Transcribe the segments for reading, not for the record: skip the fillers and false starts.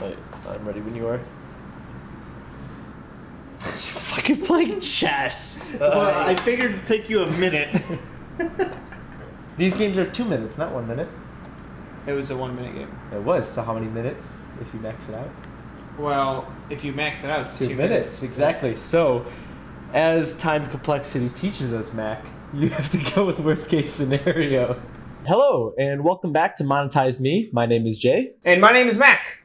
Wait, I'm ready when you are. Fucking playing chess. Well, I figured it'd take you a minute. These games are 2 minutes, not 1 minute. It was a 1 minute game. It was. So how many minutes if you max it out? Well, if you max it out, it's 2 minutes. Exactly. So, as time complexity teaches us, Mac, you have to go with worst case scenario. Hello, and welcome back to Monetize Me. My name is Jay. And my name is Mac.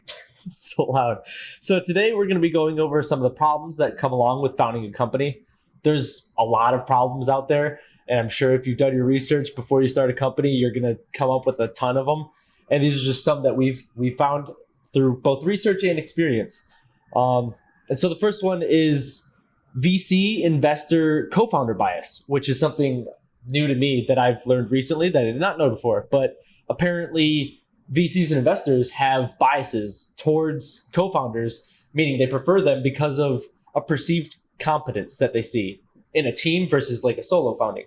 So loud. So today we're going to be going over some of the problems that come along with founding a company. There's a lot of problems out there, and I'm sure if you've done your research before you start a company, you're going to come up with a ton of them. And these are just some that we've found through both research and experience. And so the first one is VC investor co-founder bias, which is something new to me that I've learned recently that I did not know before. But apparently VCs and investors have biases towards co-founders, meaning they prefer them because of a perceived competence that they see in a team versus like a solo founding.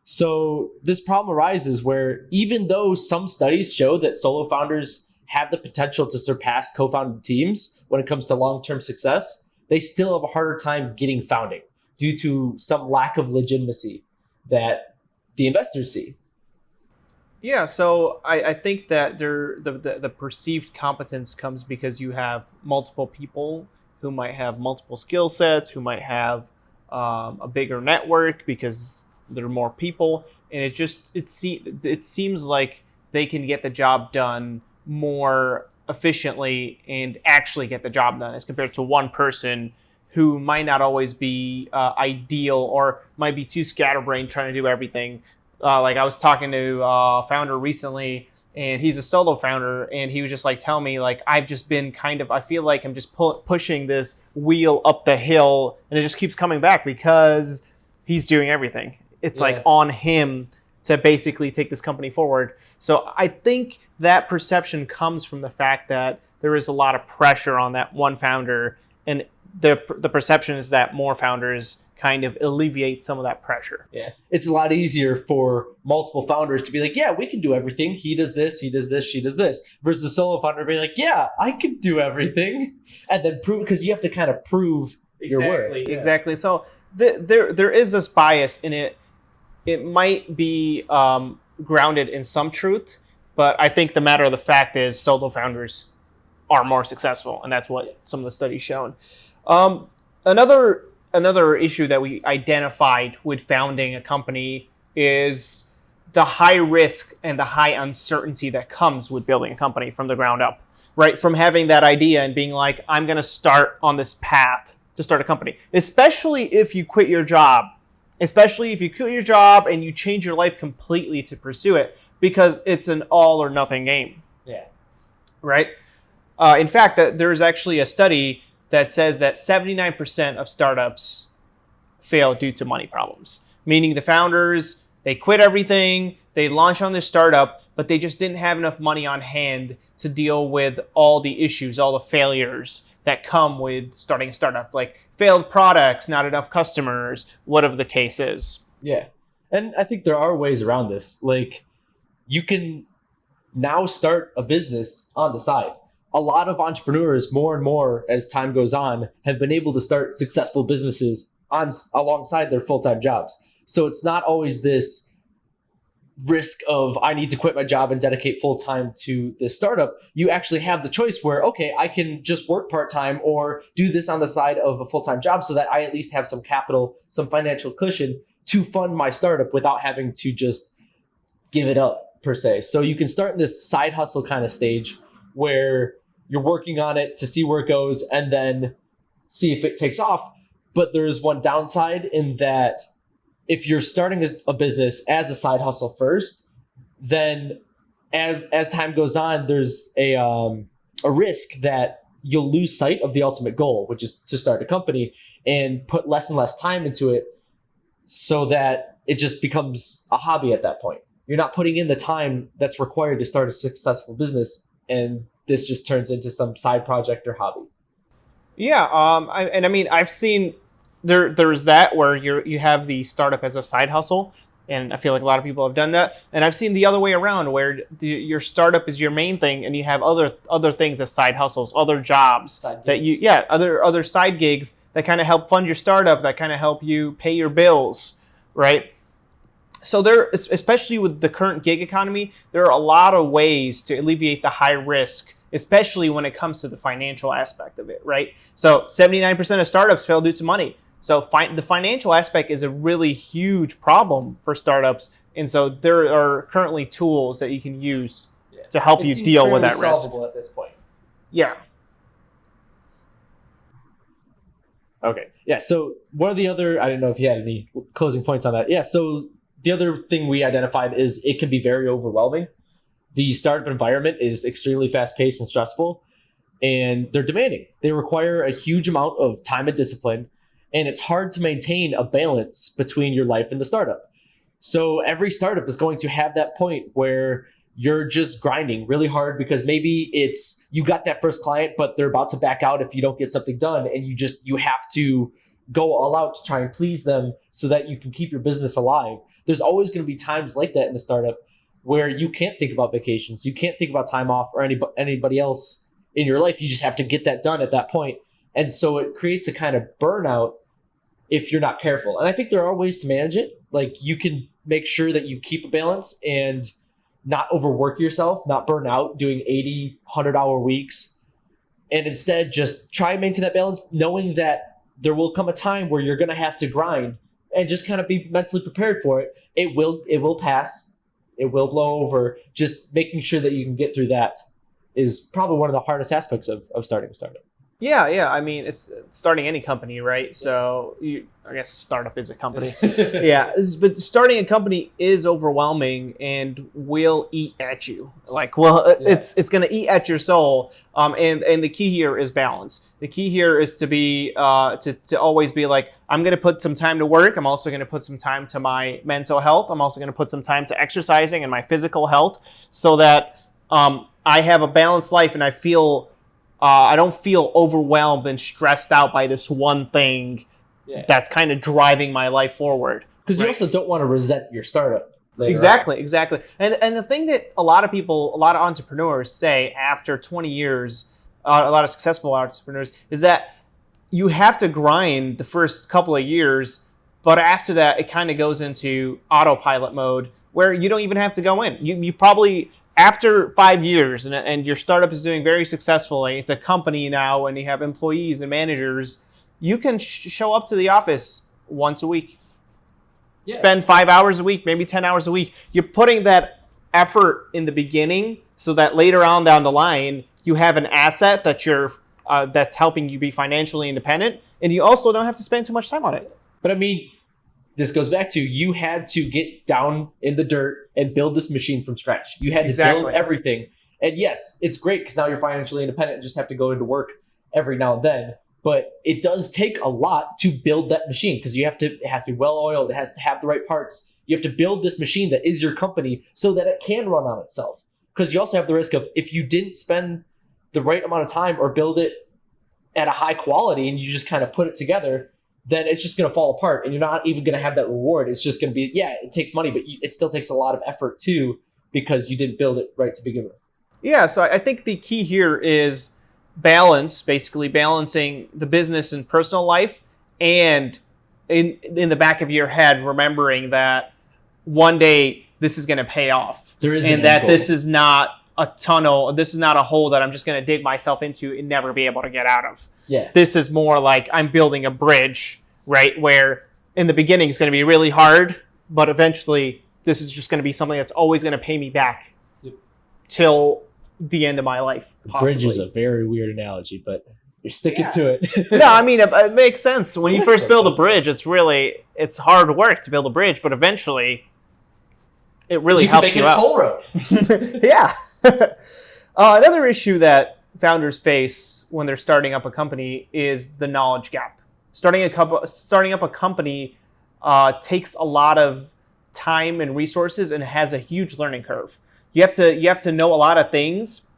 So this problem arises where even though some studies show that solo founders have the potential to surpass co-founded teams when it comes to long-term success, they still have a harder time getting founding due to some lack of legitimacy that the investors see. Yeah, so I think that the perceived competence comes because you have multiple people who might have multiple skill sets, who might have a bigger network because there are more people, and it seems like they can get the job done more efficiently and actually get the job done as compared to one person who might not always be ideal or might be too scatterbrained trying to do everything. Like I was talking to a founder recently, and he's a solo founder, and he was just like telling me like I've just been I feel like I'm just pushing this wheel up the hill, and it just keeps coming back because he's doing everything. It's like on him to basically take this company forward. So I think that perception comes from the fact that there is a lot of pressure on that one founder, and the perception is that more founders kind of alleviate some of that pressure. Yeah. It's a lot easier for multiple founders to be like, yeah, we can do everything. He does this, she does this. Versus a solo founder being like, yeah, I can do everything. And then prove, because you have to kind of prove your worth. Exactly. So there is this bias in it. It might be grounded in some truth, but I think the matter of the fact is solo founders are more successful, and that's what some of the studies shown. Another issue that we identified with founding a company is the high risk and the high uncertainty that comes with building a company from the ground up, right? From having that idea and being like, I'm going to start on this path to start a company, especially if you quit your job, and you change your life completely to pursue it, because it's an all or nothing game. Yeah. Right? In fact, there's actually a study that says that 79% of startups fail due to money problems. Meaning the founders, they quit everything, they launch on their startup, but they just didn't have enough money on hand to deal with all the issues, all the failures that come with starting a startup, like failed products, not enough customers, whatever the case is. Yeah. And I think there are ways around this. Like, you can now start a business on the side. A lot of entrepreneurs, more and more as time goes on, have been able to start successful businesses alongside their full-time jobs. So it's not always this risk of I need to quit my job and dedicate full-time to this startup. You actually have the choice where, okay, I can just work part-time or do this on the side of a full-time job so that I at least have some capital, some financial cushion to fund my startup without having to just give it up per se. So you can start in this side hustle kind of stage where you're working on it to see where it goes and then see if it takes off. But there's one downside in that if you're starting a business as a side hustle first, then as time goes on, there's a risk that you'll lose sight of the ultimate goal, which is to start a company, and put less and less time into it so that it just becomes a hobby at that point. You're not putting in the time that's required to start a successful business, and this just turns into some side project or hobby. Yeah, I've seen there's that where you have the startup as a side hustle, And I feel like a lot of people have done that. And I've seen the other way around, where your startup is your main thing, and you have other things as side hustles, other jobs other side gigs that kind of help fund your startup, that kind of help you pay your bills, right? So there, especially with the current gig economy, there are a lot of ways to alleviate the high risk, especially when it comes to the financial aspect of it, right? So 79% of startups fail due to money. So the financial aspect is a really huge problem for startups. And so there are currently tools that you can use to help you deal with that risk. Solvable at this point. Yeah. Okay. Yeah. So one of the other, I don't know if you had any closing points on that. Yeah. So the other thing we identified is it can be very overwhelming. The startup environment is extremely fast paced and stressful, and they're demanding. They require a huge amount of time and discipline, and it's hard to maintain a balance between your life and the startup. So every startup is going to have that point where you're just grinding really hard because maybe it's you got that first client, but they're about to back out if you don't get something done, and you have to go all out to try and please them so that you can keep your business alive. There's always going to be times like that in the startup where you can't think about vacations, you can't think about time off or anybody else in your life. You just have to get that done at that point. And so it creates a kind of burnout if you're not careful. And I think there are ways to manage it. Like you can make sure that you keep a balance and not overwork yourself, not burn out doing 80, 100-hour weeks. And instead just try and maintain that balance, knowing that there will come a time where you're going to have to grind, and just kind of be mentally prepared for it. It will pass. It will blow over. Just making sure that you can get through that is probably one of the hardest aspects of starting a startup. Yeah. I mean, it's starting any company, right? So I guess startup is a company. Yeah, but starting a company is overwhelming and will eat at you. It's going to eat at your soul. And the key here is balance. The key here is to be to always be like, I'm going to put some time to work. I'm also going to put some time to my mental health. I'm also going to put some time to exercising and my physical health, so that I have a balanced life and I don't feel overwhelmed and stressed out by this one thing that's kind of driving my life forward. Because you also don't want to resent your startup. Exactly. And the thing that a lot of entrepreneurs say after 20 years, a lot of successful entrepreneurs, is that you have to grind the first couple of years, but after that, it kind of goes into autopilot mode where you don't even have to go in. You probably... After 5 years and your startup is doing very successfully, it's a company now and you have employees and managers, you can show up to the office once a week. Yeah. Spend 5 hours a week, maybe 10 hours a week. You're putting that effort in the beginning so that later on down the line, you have an asset that's helping you be financially independent, and you also don't have to spend too much time on it. But I mean, this goes back to you had to get down in the dirt and build this machine from scratch. You had to build everything. And yes, it's great because now you're financially independent and just have to go into work every now and then. But it does take a lot to build that machine because it has to be well oiled. It has to have the right parts. You have to build this machine that is your company so that it can run on itself. Because you also have the risk of if you didn't spend the right amount of time or build it at a high quality and you just kind of put it together, then it's just going to fall apart and you're not even going to have that reward. It's just going to be, it takes money, but it still takes a lot of effort too because you didn't build it right to begin with. Yeah, so I think the key here is balance, basically balancing the business and personal life, and in the back of your head, remembering that one day this is going to pay off. This is not a tunnel, this is not a hole that I'm just going to dig myself into and never be able to get out of. Yeah. This is more like I'm building a bridge, right? Where in the beginning it's going to be really hard, but eventually this is just going to be something that's always going to pay me back till the end of my life. Possibly. Bridge is a very weird analogy, but you're sticking to it. No, I mean, it makes sense. When you first build a bridge, it's hard work to build a bridge, but eventually it really helps you out. You can make it a toll road. Yeah. Another issue that founders face when they're starting up a company is the knowledge gap. Starting up a company takes a lot of time and resources and has a huge learning curve. You have to know a lot of things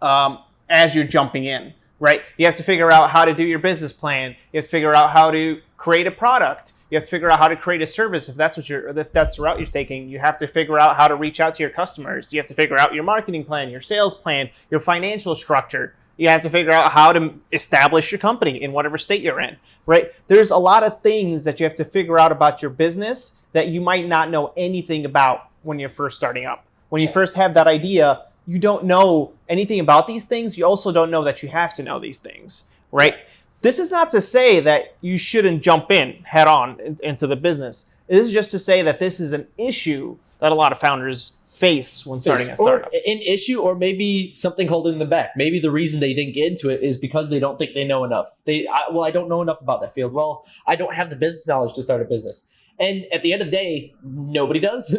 as you're jumping in, right? You have to figure out how to do your business plan. You have to figure out how to create a product. You have to figure out how to create a service if that's the route you're taking. You have to figure out how to reach out to your customers. You have to figure out your marketing plan, your sales plan, your financial structure. You have to figure out how to establish your company in whatever state you're in, right? There's a lot of things that you have to figure out about your business that you might not know anything about when you're first starting up. When you first have that idea, you don't know anything about these things. You also don't know that you have to know these things, right? This is not to say that you shouldn't jump in head on into the business. It is just to say that this is an issue that a lot of founders face when starting a startup. Or an issue, or maybe something holding them back. Maybe the reason they didn't get into it is because they don't think they know enough. I don't know enough about that field. Well, I don't have the business knowledge to start a business. And at the end of the day, nobody does.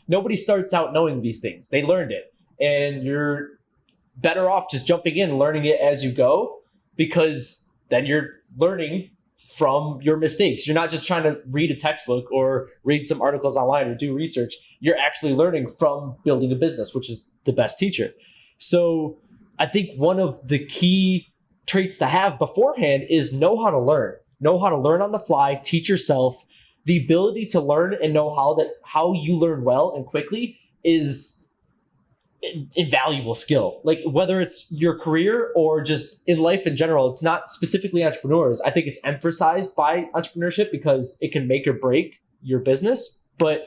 Nobody starts out knowing these things. They learned it. And you're better off just jumping in and learning it as you go, because then you're learning from your mistakes. You're not just trying to read a textbook or read some articles online or do research. You're actually learning from building a business, which is the best teacher. So I think one of the key traits to have beforehand is know how to learn. Know how to learn on the fly, teach yourself. The ability to learn and know how you learn well and quickly is invaluable skill. Like whether it's your career or just in life in general, it's not specifically entrepreneurs. I think it's emphasized by entrepreneurship because it can make or break your business. But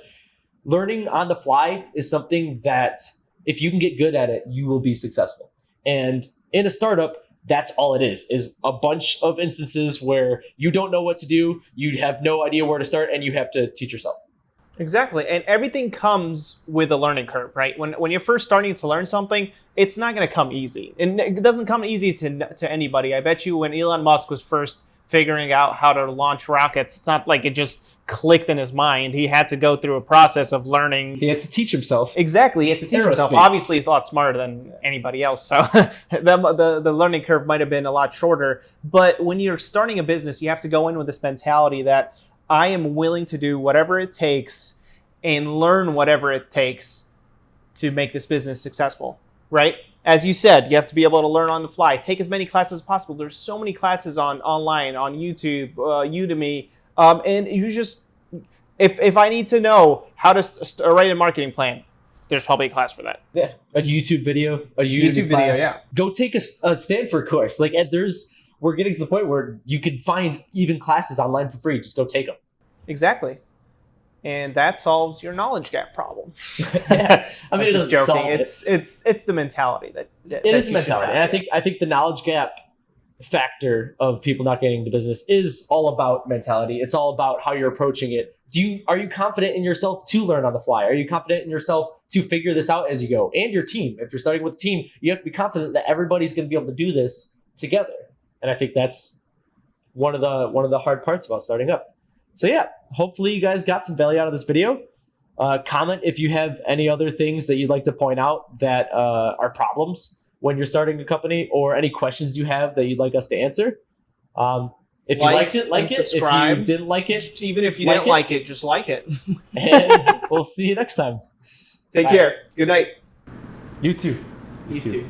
learning on the fly is something that if you can get good at it, you will be successful. And in a startup, that's all it is a bunch of instances where you don't know what to do, you have no idea where to start, and you have to teach yourself. Exactly. And everything comes with a learning curve, right? When you're first starting to learn something, it's not going to come easy. And it doesn't come easy to anybody. I bet you when Elon Musk was first figuring out how to launch rockets, it's not like it just clicked in his mind. He had to go through a process of learning. He had to teach himself. Exactly. He had to teach himself. Obviously, he's a lot smarter than anybody else. So the learning curve might have been a lot shorter. But when you're starting a business, you have to go in with this mentality that I am willing to do whatever it takes and learn whatever it takes to make this business successful, right? As you said, you have to be able to learn on the fly. Take as many classes as possible. There's so many classes online, on YouTube, Udemy, and you just, if I need to know how to write a marketing plan, there's probably a class for that. Yeah, a YouTube video, a YouTube video, yeah. Go take a Stanford course. Like we're getting to the point where you can find even classes online for free. Just go take them. Exactly. And that solves your knowledge gap problem. Yeah. I mean, I'm just joking. It's the mentality that it is mentality. And I think the knowledge gap factor of people not getting into business is all about mentality. It's all about how you're approaching it. Are you confident in yourself to learn on the fly? Are you confident in yourself to figure this out as you go? And your team. If you're starting with a team, you have to be confident that everybody's going to be able to do this together. And I think that's one of the hard parts about starting up. So yeah, hopefully you guys got some value out of this video. Comment if you have any other things that you'd like to point out that are problems when you're starting a company, or any questions you have that you'd like us to answer. If you liked it, like it. Subscribe. If you didn't like it, even if you didn't like it, just like it. And we'll see you next time. Take care. Good night. You too. You too.